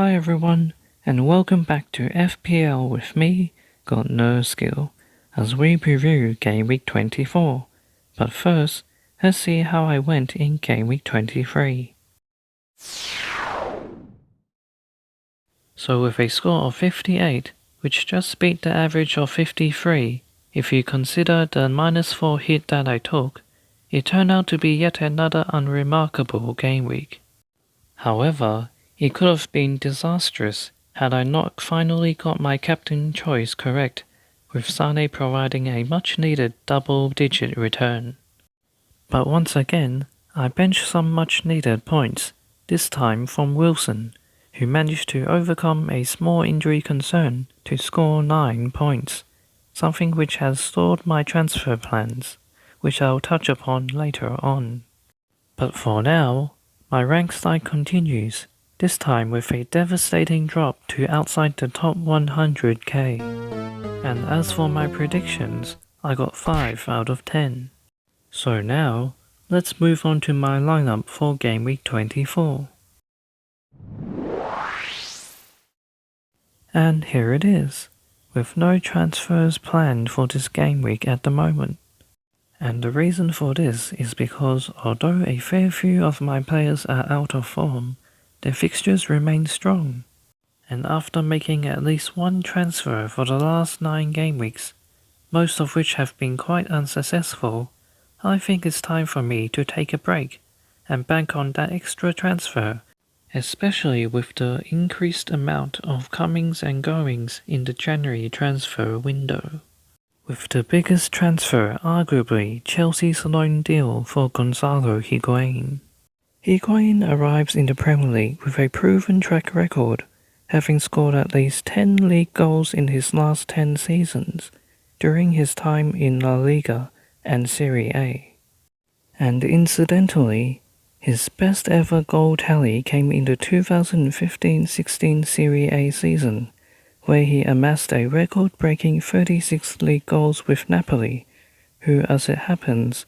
Hi everyone, and welcome back to FPL with me, Got No Skill, as we preview Game Week 24. But first, let's see how I went in Game Week 23. So with a score of 58, which just beat the average of 53, if you consider the -4 hit that I took, it turned out to be yet another unremarkable game week. However, it could have been disastrous had I not finally got my captain choice correct, with Sane providing a much-needed double-digit return. But once again, I benched some much-needed points, this time from Wilson, who managed to overcome a small injury concern to score 9 points, something which has stalled my transfer plans, which I'll touch upon later on. But for now, my rank slide continues, this time with a devastating drop to outside the top 100k. And as for my predictions, I got 5 out of 10. So now, let's move on to my lineup for Game Week 24. And here it is, with no transfers planned for this game week at the moment. And the reason for this is because although a fair few of my players are out of form, their fixtures remain strong. And after making at least one transfer for the last 9 game weeks, most of which have been quite unsuccessful, I think it's time for me to take a break and bank on that extra transfer, especially with the increased amount of comings and goings in the January transfer window. With the biggest transfer arguably Chelsea's loan deal for Gonzalo Higuain. HiguaIN arrives in the Premier League with a proven track record, having scored at least 10 league goals in his last 10 seasons, during his time in La Liga and Serie A. And incidentally, his best ever goal tally came in the 2015-16 Serie A season, where he amassed a record-breaking 36 league goals with Napoli, who, as it happens,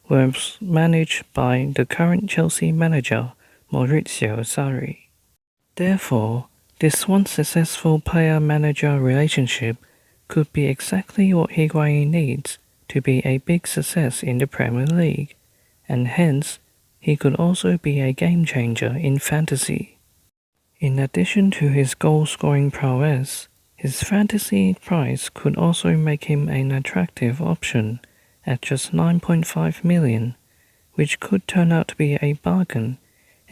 was managed by the current Chelsea manager, Maurizio Sarri. Therefore, this once successful player-manager relationship could be exactly what Higuain needs to be a big success in the Premier League, and hence, he could also be a game-changer in fantasy. In addition to his goal-scoring prowess, his fantasy price could also make him an attractive option at just 9.5 million, which could turn out to be a bargain,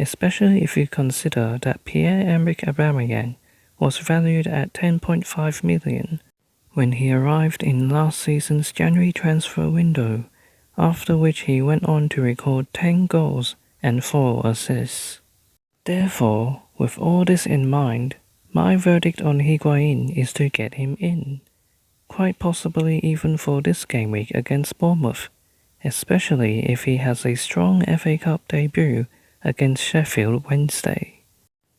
especially if you consider that Pierre-Emerick Aubameyang was valued at 10.5 million when he arrived in last season's January transfer window, after which he went on to record 10 goals and 4 assists. Therefore, with all this in mind, my verdict on Higuain is to get him in, quite possibly even for this game week against Bournemouth, especially if he has a strong FA Cup debut against Sheffield Wednesday.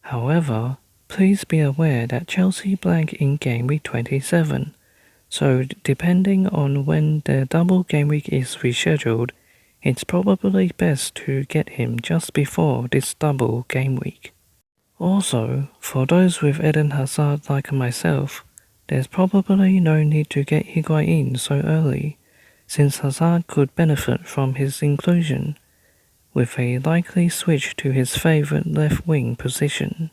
However, please be aware that Chelsea blank in game week 27, so depending on when the double game week is rescheduled, it's probably best to get him just before this double game week. Also, for those with Eden Hazard like myself, there's probably no need to get Higuain so early, since Hazard could benefit from his inclusion, with a likely switch to his favourite left wing position.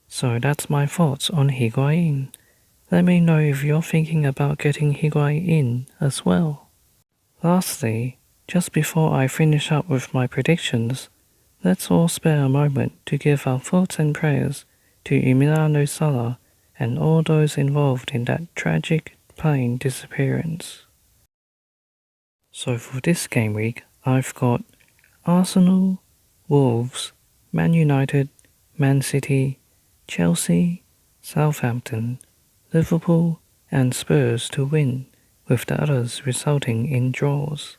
So that's my thoughts on Higuain. Let me know if you're thinking about getting Higuain as well. Lastly, just before I finish up with my predictions, let's all spare a moment to give our thoughts and prayers to Emiliano Salah and all those involved in that tragic plane disappearance. So for this game week, I've got Arsenal, Wolves, Man United, Man City, Chelsea, Southampton, Liverpool and Spurs to win, with the others resulting in draws.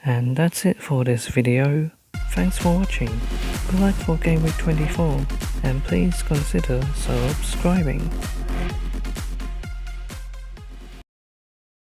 And that's it for this video. Thanks for watching. Good luck for Game Week 24 and please consider subscribing.